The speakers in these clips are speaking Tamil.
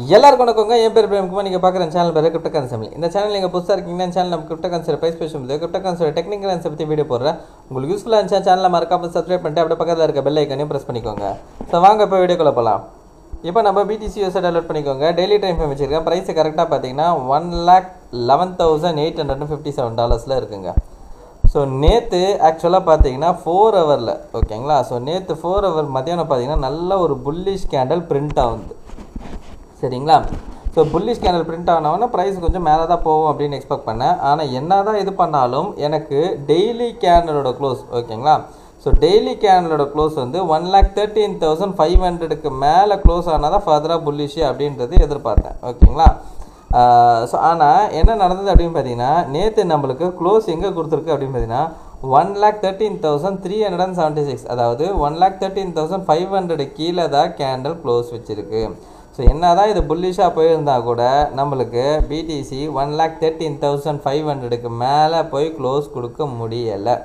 எல்லாருக்கும் வணக்கங்க. என் பேர் பிரேம்குமார். நீங்கள் பார்க்குற சேனல் பேர் கிரிப்டோ கரன்சி. இந்த சேனல் நீங்கள் புதுசாக இருக்கீங்கன்னா சேனல் நம்ம கிரிப்டோ கரன்சி ப்ரைஸ் பேசும்போது கிரிப்டோ கரன்சி டெக்னிக்கல் ஆன்சர் பற்றி வீடியோ போடுறேன். உங்களுக்கு யூஸ்ஃபுல்லாக இருந்துச்சா சேனலை மறக்காம சப்ஸ்கிரைப் பண்ணிட்டு அப்படியே பக்கத்தில் இருக்க பெல் ஐக்கனையும் ப்ரெஸ் பண்ணிக்கோங்க. ஸோ வாங்க இப்போ வீடியோக்குள்ள போகலாம். இப்போ நம்ம BTC யூஎஸ்ஐ டவுன்லோட் பண்ணிக்கோங்க. டெய்லி டைம் ஃப்ரேம் வச்சுருக்கேன். ப்ரைஸ் கரெக்டாக பார்த்தீங்கன்னா $1,11,857 இருக்குங்க. ஸோ நேற்று ஆக்சுவலாக பார்த்தீங்கன்னா 4 ஹவரில் ஓகேங்களா. ஸோ நேற்று 4 ஹவர் மத்தியானம் பார்த்தீங்கன்னா நல்ல ஒரு புல்லிஷ் கேண்டல் பிரிண்ட் ஆகுது சரிங்களா. ஸோ புல்லிஷ் கேண்டல் பிரிண்ட் ஆனவொன்னே ப்ரைஸ் கொஞ்சம் மேலே தான் போகும் அப்படின்னு எக்ஸ்பெக்ட் பண்ணேன். ஆனால் என்ன தான் இது பண்ணாலும் எனக்கு டெய்லி கேண்டலோட க்ளோஸ் ஓகேங்களா. ஸோ டெய்லி கேண்டலோட க்ளோஸ் வந்து 1,13,500க்கு மேலே க்ளோஸ் ஆனால் தான் ஃபர்தராக புல்லிஷ் அப்படின்றது எதிர்பார்த்தேன் ஓகேங்களா. ஸோ ஆனால் என்ன நடந்தது அப்படின்னு பார்த்தீங்கன்னா நேற்று நம்மளுக்கு க்ளோஸ் எங்கே கொடுத்துருக்கு அப்படின்னு பார்த்தீங்கன்னா 1,13,376 அதாவது 1,13,500 கீழே தான் கேண்டல் க்ளோஸ் வச்சுருக்கு. ஸோ என்ன தான் இது புல்லிஷாக போயிருந்தால் கூட நம்மளுக்கு BTC 1,13,500க்கு மேலே போய் க்ளோஸ் கொடுக்க முடியலை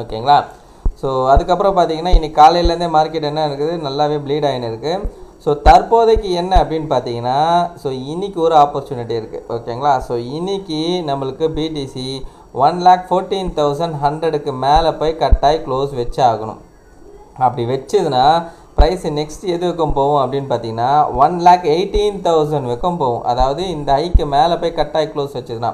ஓகேங்களா. ஸோ அதுக்கப்புறம் பார்த்தீங்கன்னா இன்றைக்கி காலையிலேருந்தே மார்க்கெட் என்ன இருக்குது நல்லாவே ப்ளீட் ஆகின்னு இருக்குது. ஸோ தற்போதைக்கு என்ன அப்படின்னு பார்த்தீங்கன்னா ஸோ இன்றைக்கி ஒரு ஆப்பர்ச்சுனிட்டி இருக்குது ஓகேங்களா. ஸோ இன்றைக்கி நம்மளுக்கு BTC 1,14,100க்கு மேலே போய் கட்டாய் க்ளோஸ் வச்சு ஆகணும். அப்படி வச்சதுன்னா ப்ரைஸ் நெக்ஸ்ட் எது வைக்கும் போகும் அப்படின்னு பார்த்தீங்கன்னா 1,18,000 வைக்கும் போகும். அதாவது இந்த ஹைக்கு மேலே போய் கட்டாய் க்ளோஸ் வச்சதுன்னா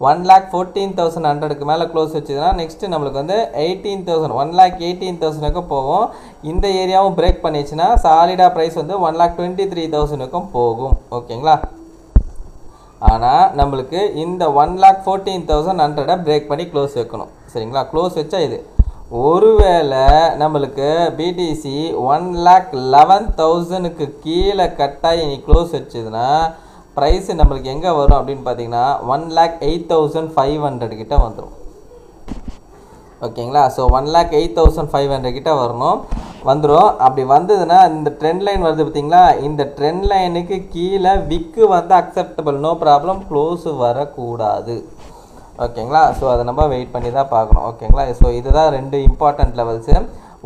1,14,100க்கு மேலே க்ளோஸ் வச்சதுன்னா நெக்ஸ்ட்டு நம்மளுக்கு வந்து 1,18,000 போகும். இந்த ஏரியாவும் பிரேக் பண்ணிச்சுன்னா சாலிடாக ப்ரைஸ் வந்து 1,23,000 போகும் ஓகேங்களா. ஆனால் நம்மளுக்கு இந்த 1,14,100 பிரேக் பண்ணி க்ளோஸ் வைக்கணும் சரிங்களா. க்ளோஸ் வச்சா இது ஒருவேளை நம்மளுக்கு BTC 1,11,000க்கு கீழே கட்டாகி நீ க்ளோஸ் வச்சதுன்னா ப்ரைஸ் நம்மளுக்கு எங்கே வரும் அப்படின்னு பார்த்தீங்கன்னா 1,08,500 கிட்ட வந்துடும் ஓகேங்களா. ஸோ 1,08,500 கிட்ட வந்துடும். அப்படி வந்ததுன்னா இந்த ட்ரெண்ட் லைன் வருது பார்த்தீங்களா, இந்த ட்ரெண்ட் லைனுக்கு கீழே விக்கு வந்து அக்செப்டபிள், நோ ப்ராப்ளம், க்ளோஸ் வரக்கூடாது ஓகேங்களா. ஸோ அதை நம்ம வெயிட் பண்ணி தான் பார்க்கணும் ஓகேங்களா. ஸோ இதுதான் 2 இம்பார்ட்டன்ட் லெவல்ஸு.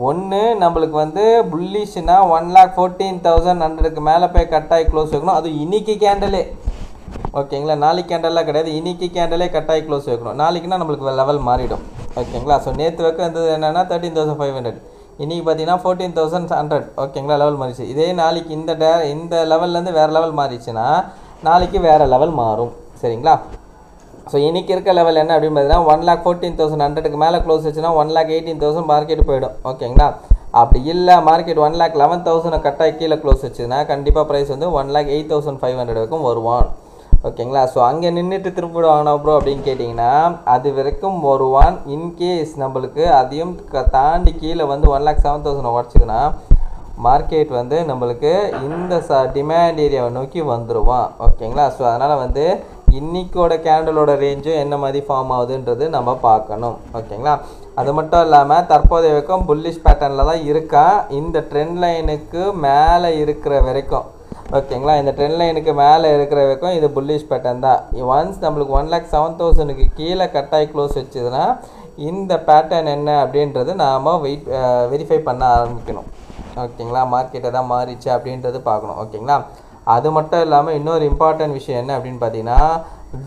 ஒன்று நம்மளுக்கு வந்து புல்லிஷ்னா 1,14,100க்கு மேலே போய் கட்டாய் க்ளோஸ் வைக்கணும். அது இன்னைக்கு கேண்டலே ஓகேங்களா. நாளைக்கு கேண்டல்லாம் கிடையாது, இன்னைக்கு கேண்டலே கட்டாய் க்ளோஸ் வைக்கணும். நாளைக்குன்னா நம்மளுக்கு லெவல் மாறிடும் ஓகேங்களா. ஸோ நேற்று வைக்க வந்தது என்னென்னா 13,500, இன்றைக்கி பார்த்தீங்கன்னா 14,100 ஓகேங்களா. லெவல் மாறிச்சு. இதே நாளைக்கு இந்த லெவல்லேருந்து வேறு லெவல் மாறிச்சுன்னா நாளைக்கு வேறு லெவல் மாறும் சரிங்களா. ஸோ இன்றைக்கி இருக்க லெவல் என்ன அப்படின்னு பார்த்தீங்கன்னா 1,14,100க்கு மேலே க்ளோஸ் வச்சுன்னா 1,18,000 மார்க்கெட் போயிடும் ஓகேங்களா. அப்படி இல்லை மார்க்கெட் 1,11,000 கட்டாக கீழே க்ளோஸ் வச்சுன்னா கண்டிப்பாக ப்ரைஸ் வந்து 1,08,500 வரைக்கும் வருவான் ஓகேங்களா. ஸோ அங்கே நின்றுட்டு திரும்பிடுவானா ப்ரோ அப்படின்னு கேட்டிங்கன்னா அது வரைக்கும் வருவான். இன்கேஸ் நம்மளுக்கு அதையும் தாண்டி கீழே வந்து 1,07,000 உடச்சிதுன்னா மார்க்கெட் வந்து நம்மளுக்கு இந்த டிமாண்ட் ஏரியாவை நோக்கி வந்துடுவான் ஓகேங்களா. ஸோ அதனால் வந்து இன்றைக்கோட கேண்டலோட ரேஞ்சும் என்ன மாதிரி ஃபார்ம் ஆகுதுன்றது நம்ம பார்க்கணும் ஓகேங்களா. அது மட்டும் இல்லாமல் தற்போதைய வரைக்கும் புல்லிஷ் பேட்டர்னில் தான் இருக்கா. இந்த ட்ரெண்ட் லைனுக்கு மேலே இருக்கிற வரைக்கும் ஓகேங்களா, இந்த ட்ரெண்ட் லைனுக்கு மேலே இருக்கிற வரைக்கும் இது புல்லிஷ் பேட்டர்ன் தான். ஒன்ஸ் நம்மளுக்கு 1,07,000க்கு கீழே கட்டாய் க்ளோஸ் வச்சுதுன்னா இந்த பேட்டர்ன் என்ன அப்படின்றது நாம் வெரிஃபை பண்ண ஆரம்பிக்கணும் ஓகேங்களா. மார்க்கெட்டை தான் மாறிச்சு அப்படின்றது பார்க்கணும் ஓகேங்களா. அது மட்டும் இல்லாமல் இன்னொரு இம்பார்ட்டன்ட் விஷயம் என்ன அப்படின்னு பார்த்தீங்கன்னா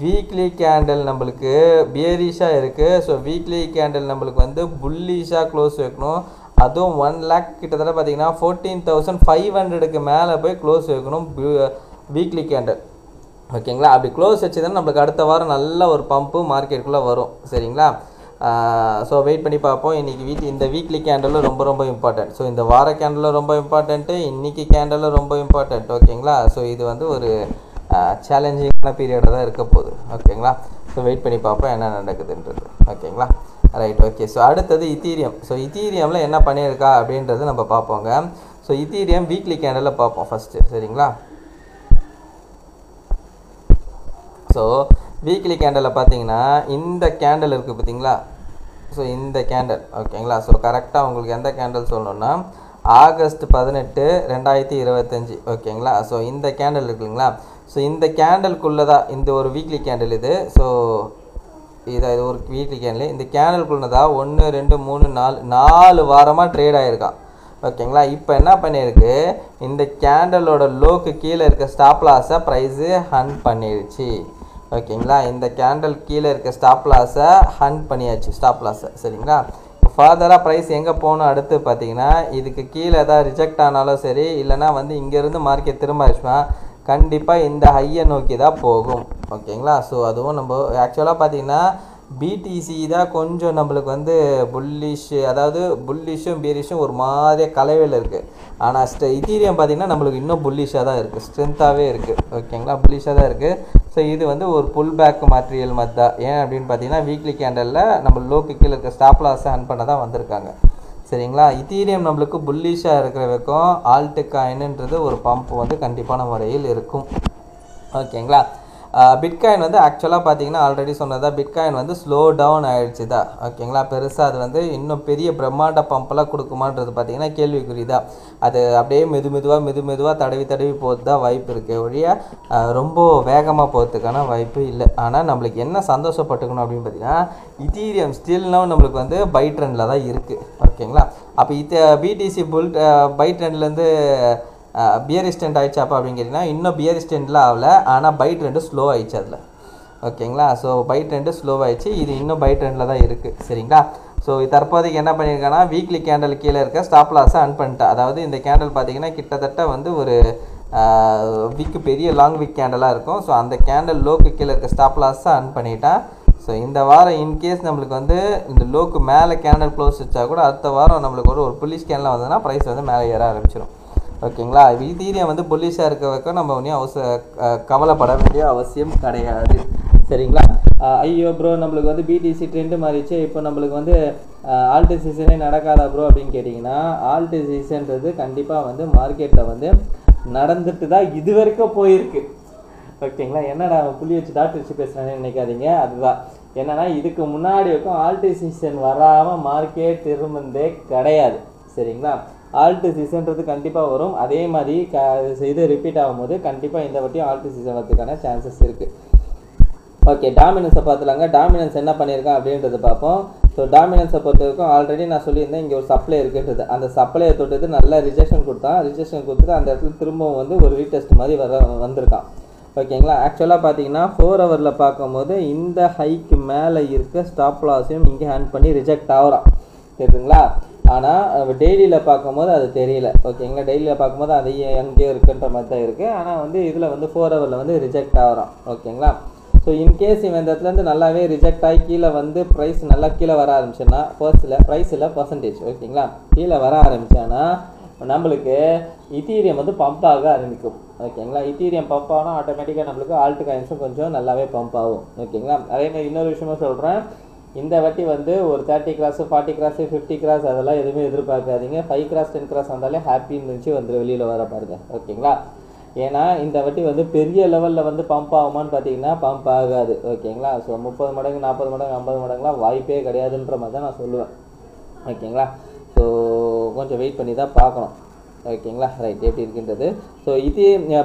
வீக்லி கேண்டில் நம்மளுக்கு பியரிஷாக இருக்குது. ஸோ வீக்லி கேண்டில் நம்மளுக்கு வந்து புல்லிஷாக க்ளோஸ் வைக்கணும். அதுவும் 1 lakh கிட்டத்தட்ட பார்த்தீங்கன்னா 14,500க்கு மேலே போய் க்ளோஸ் வைக்கணும் வீக்லி கேண்டில் ஓகேங்களா. அப்படி க்ளோஸ் வச்சுதான் நம்மளுக்கு அடுத்த வாரம் நல்ல ஒரு பம்பு மார்க்கெட்டுக்குள்ளே வரும் சரிங்களா. ஸோ வெயிட் பண்ணி பார்ப்போம். இன்றைக்கி இந்த வீக்லி கேண்டலும் ரொம்ப இம்பார்ட்டன்ட். ஸோ இந்த வார கேண்டலும் ரொம்ப இம்பார்ட்டண்ட்டு, இன்றைக்கி கேண்டலும் ரொம்ப இம்பார்ட்டண்ட் ஓகேங்களா. ஸோ இது வந்து ஒரு சேலஞ்சிங்கான பீரியடாக தான் இருக்க போகுது ஓகேங்களா. ஸோ வெயிட் பண்ணி பார்ப்போம் என்ன நடக்குதுன்றது ஓகேங்களா. Right okay. ஸோ அடுத்தது இத்தீரியம். ஸோ இத்தீரியமில் என்ன பண்ணியிருக்கா அப்படின்றது நம்ம பார்ப்போங்க. ஸோ இத்தீரியம் வீக்லி கேண்டலில் பார்ப்போம் ஃபஸ்ட்டு சரிங்களா. ஸோ வீக்லி கேண்டலில் பார்த்தீங்கன்னா இந்த கேண்டல் இருக்குது பார்த்தீங்களா. ஸோ இந்த கேண்டல் ஓகேங்களா. ஸோ கரெக்டாக உங்களுக்கு எந்த கேண்டல் சொல்லணுன்னா August 18, 2025 ஓகேங்களா. ஸோ இந்த கேண்டல் இருக்குங்களா. ஸோ இந்த கேண்டலுக்குள்ளே தான் இந்த ஒரு வீக்லி கேண்டல் இது. ஸோ இது ஒரு வீக்லி கேண்டல். இந்த கேண்டலுக்குள்ளே தான் 1 2 3 4 வாரமாக ட்ரேட் ஆகிருக்கான் ஓகேங்களா. இப்போ என்ன பண்ணியிருக்கு, இந்த கேண்டலோட லோக்கு கீழே இருக்க ஸ்டாப் லாஸை ப்ரைஸு ஹண்ட் பண்ணிடுச்சு. ஓகேங்களா. இந்த கேண்டல் கீழே இருக்க ஸ்டாப் லாஸை ஹண்ட் பண்ணியாச்சு, ஸ்டாப் லாஸை. சரிங்களா. ஃபர்தராக ப்ரைஸ் எங்கே போகணும் அடுத்து பார்த்தீங்கன்னா, இதுக்கு கீழே ஏதாவது ரிஜெக்ட் ஆனாலும் சரி, இல்லைனா வந்து இங்கேருந்து மார்க்கெட் திரும்ப ஆச்சுன்னா கண்டிப்பாக இந்த ஹையை நோக்கி தான் போகும். ஓகேங்களா. ஸோ அதுவும் நம்ம ஆக்சுவலாக பார்த்தீங்கன்னா பிடிசி தான் கொஞ்சம் நம்மளுக்கு வந்து புல்லிஷ், அதாவது புல்லிஷும் பீரிஷும் ஒரு மாதிரியாக கலவையில் இருக்குது. ஆனால் இத்தீரியம் பார்த்திங்கன்னா நம்மளுக்கு இன்னும் புல்லிஷாக தான் இருக்குது, ஸ்ட்ரென்த்தாகவே இருக்குது. ஓகேங்களா. புல்லிஷாக தான் இருக்குது. ஸோ இது வந்து ஒரு புல் பேக் மெட்டீரியல் மாதிரி தான். ஏன் அப்படின்னு பார்த்தீங்கன்னா வீக்லி கேண்டலில் நம்ம லோக்கு கீழே இருக்க ஸ்டாப் லாஸை ஹண்ட் பண்ண தான் வந்திருக்காங்க. சரிங்களா. இத்தீரியம் நம்மளுக்கு புல்லிஷாக இருக்கிற வரைக்கும் ஆல்ட் காயின்ன்றது ஒரு பம்ப் வந்து கண்டிப்பான முறையில் இருக்கும். ஓகேங்களா. பிட்காயின் வந்து ஆக்சுவலாக பார்த்தீங்கன்னா ஆல்ரெடி சொன்னதா, பிட்காயின் வந்து ஸ்லோ டவுன் ஆகிடுச்சு தான். ஓகேங்களா. பெருசாக அது வந்து இன்னும் பெரிய பிரம்மாண்ட பம்பெல்லாம் கொடுக்குமான்றது பார்த்தீங்கன்னா கேள்விக்குறி தான். அது அப்படியே மெதுவாக தடவி போகிறது தான் வாய்ப்பு இருக்குது ஒழிய ரொம்ப வேகமாக போகிறதுக்கான வாய்ப்பு இல்லை. ஆனால் நம்மளுக்கு என்ன சந்தோஷப்பட்டுக்கணும் அப்படின்னு பார்த்தீங்கன்னா, இத்தீரியம் ஸ்டில்னா நம்மளுக்கு வந்து பை ட்ரெண்டில் தான் இருக்குது. ஓகேங்களா. அப்போ பிடிசி புல் பை ட்ரெண்ட்லேருந்து பியரிஷ் ட்ரெண்ட் ஆயிடுச்சு அப்போ அப்படின்னு கேட்டிங்கன்னா, இன்னும் பியரிஷ் ட்ரெண்டில் ஆகலை, ஆனால் பை ட்ரெண்டு ஸ்லோ ஆயிடுச்சு அதில். ஓகேங்களா. ஸோ பை ட்ரெண்டு ஸ்லோ ஆயிடுச்சு, இது இன்னும் பை ட்ரெண்டில் தான் இருக்குது. சரிங்களா. ஸோ தற்போதைக்கு என்ன பண்ணியிருக்காங்கன்னா, வீக்லி கேண்டல் கீழே இருக்க ஸ்டாப் லாஸை அன் பண்ணிட்டேன். அதாவது இந்த கேண்டல் பார்த்தீங்கன்னா கிட்டத்தட்ட வந்து ஒரு வீக்கு பெரிய லாங் வீக் கேண்டலாக இருக்கும். ஸோ அந்த கேண்டல் லோக்கு கீழே இருக்க ஸ்டாப் லாஸை அன் பண்ணிட்டேன். ஸோ இந்த வாரம் இன்கேஸ் நம்மளுக்கு வந்து இந்த லோக்கு மேலே கேண்டல் க்ளோஸ் வச்சா கூட அடுத்த வாரம் நம்மளுக்கு ஒரு புல்லிஷ் கேண்டலாக வந்ததுன்னா ப்ரைஸ் வந்து மேலே ஏற ஆரம்பிச்சிடும். ஓகேங்களா. இத்தீரியம் வந்து புல்லிஷாக இருக்க வைக்க நம்ம ஒன்றும் கவலைப்பட வேண்டிய அவசியம் கிடையாது. சரிங்களா. ஐயோ ப்ரோ நம்மளுக்கு வந்து பிடிசி ட்ரெண்டு மாறிடுச்சு, இப்போ நம்மளுக்கு வந்து ஆல்ட் சீசனே நடக்காதா ப்ரோ அப்படின்னு கேட்டிங்கன்னா, ஆல்ட் சீசன்றது கண்டிப்பாக வந்து மார்க்கெட்டில் வந்து நடந்துட்டு தான் இது வரைக்கும் போயிருக்கு. ஓகேங்களா. என்னடா புள்ளி வச்சு டாக்டர் வச்சு பேசுகிறேன்னு நினைக்காதீங்க. அதுதான் என்னன்னா, இதுக்கு முன்னாடி வரைக்கும் ஆல்ட் சீசன் வராமல் மார்க்கெட் திரும்பந்தே கிடையாது. சரிங்களா. ஆல்ட் சீசன்றது கண்டிப்பாக வரும். அதே மாதிரி இது ரிப்பீட் ஆகும்போது கண்டிப்பாக இந்த வாட்டியும் ஆல்ட் சீசன் வரதுக்கான சான்சஸ் இருக்குது. ஓகே. டாமினன்ஸை பார்த்துலாங்க. டாமினன்ஸ் என்ன பண்ணியிருக்கான் அப்படின்றது பார்ப்போம். ஸோ டாமினன்ஸை பொறுத்த வரைக்கும் ஆல்ரெடி நான் சொல்லியிருந்தேன் இங்கே ஒரு சப்ளை இருக்குன்றது. அந்த சப்ளையை தொட்டது நல்லா ரிஜெக்ஷன் கொடுத்துட்டு அந்த இடத்துல திரும்பவும் வந்து ஒரு ரீடெஸ்ட் மாதிரி வந்திருக்கான். ஓகேங்களா. ஆக்சுவலாக பார்த்தீங்கன்னா 4 ஹவரில் பார்க்கும்போது இந்த ஹைக்கு மேலே இருக்க ஸ்டாப் லாஸையும் இங்கே ஹேண்ட் பண்ணி ரிஜெக்ட் ஆகிறான். தெரியுதுங்களா. ஆனால் டெய்லியில் பார்க்கும்போது அது தெரியல. ஓகேங்களா. டெய்லியில் பார்க்கும்போது அது எங்கேயோ இருக்குன்ற மாதிரி தான் இருக்குது. ஆனால் வந்து இதில் வந்து 4 ஹவரில் வந்து ரிஜெக்ட் ஆகிறான். ஓகேங்களா. ஸோ இன்கேஸ் இவன் இந்த இடத்துலேருந்து நல்லாவே ரிஜெக்ட் ஆகி கீழே வந்து ப்ரைஸ் நல்லா கீழே வர ஆரம்பிச்சுன்னா ப்ரைஸில் பர்சன்டேஜ் ஓகேங்களா கீழே வர ஆரம்பித்தான்னா நம்மளுக்கு இத்தீரியம் வந்து பம்ப் ஆக ஆரம்பிக்கும். ஓகேங்களா. இத்தீரியம் பம்ப் ஆனால் ஆட்டோமேட்டிக்காக நம்மளுக்கு ஆல்ட் காயின்ஸும் கொஞ்சம் நல்லாவே பம்ப் ஆகும். ஓகேங்களா. அதேமாதிரி இன்னொரு விஷயமும் சொல்கிறேன். இந்த வாட்டி வந்து ஒரு 30 கிராஸு 40 கிராஸு 50 கிராஸ் அதெல்லாம் எதுவுமே எதிர்பார்க்காதீங்க. 5 கிராஸ் 10 கிராஸ் வந்தாலே ஹாப்பின்னு இருந்துச்சு வந்து வெளியில் வர பாருங்க. ஓகேங்களா. ஏன்னா இந்த வாட்டி வந்து பெரிய லெவலில் வந்து பம்ப் ஆகுமான்னு பார்த்தீங்கன்னா பம்ப் ஆகாது. ஓகேங்களா. ஸோ 30 மடங்கு 40 மடங்கு 50 மடங்குலாம் வாய்ப்பே கிடையாதுன்ற மாதிரி தான் நான் சொல்லுவேன். ஓகேங்களா. ஸோ கொஞ்சம் வெயிட் பண்ணி தான் பார்க்கணும். ஓகேங்களா. ரைட் எப்படி இருக்கின்றது. ஸோ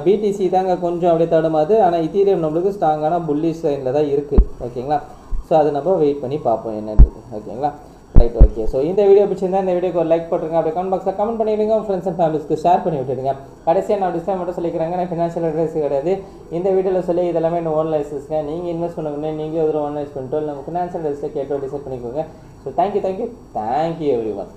பிடிசி தாங்க கொஞ்சம் அப்படியே தடுமாது. ஆனால் இத்தீரியம் நம்மளுக்கு ஸ்ட்ராங்கான புல்லிஷ் சைனில் தான் இருக்குது. ஓகேங்களா. ஸோ அதை நம்ம வெயிட் பண்ணி பார்ப்போம் என்னன்றது. ஓகேங்களா. ரைட். ஓகே. ஸோ இந்த வீடியோ பிடிச்சிருந்தா இந்த வீடியோக்கு ஒரு லைக் போட்டுருங்க. அப்படியே கமெண்ட் பாக்ஸில் கமெண்ட் பண்ணிவிடுங்க. ஃப்ரெண்ட்ஸ் அண்ட் ஃபேமிலிஸ்க்கு ஷேர் பண்ணி விட்டுடுங்க. கடைசியாக நான் டிஸ்கவுண்ட் மட்டும் சொல்லிக்கிறாங்க. நான் ஃபினான்ஷியல் அட்வைஸ் கிடையாது. இந்த வீடியோவில் சொல்லி இதெல்லாமே இன்னும் ஓன்லைஸஸ்ங்க. நீங்கள் இன்வெஸ்ட் பண்ணணும்னு நீங்கள் ஒரு ஓன்லைஸ் பண்ணிட்டு நம்ம ஃபினான்ஷியல் அட்வைஸில் கேட்டோ டிசைட் பண்ணிக்கோங்க. So thank you every one.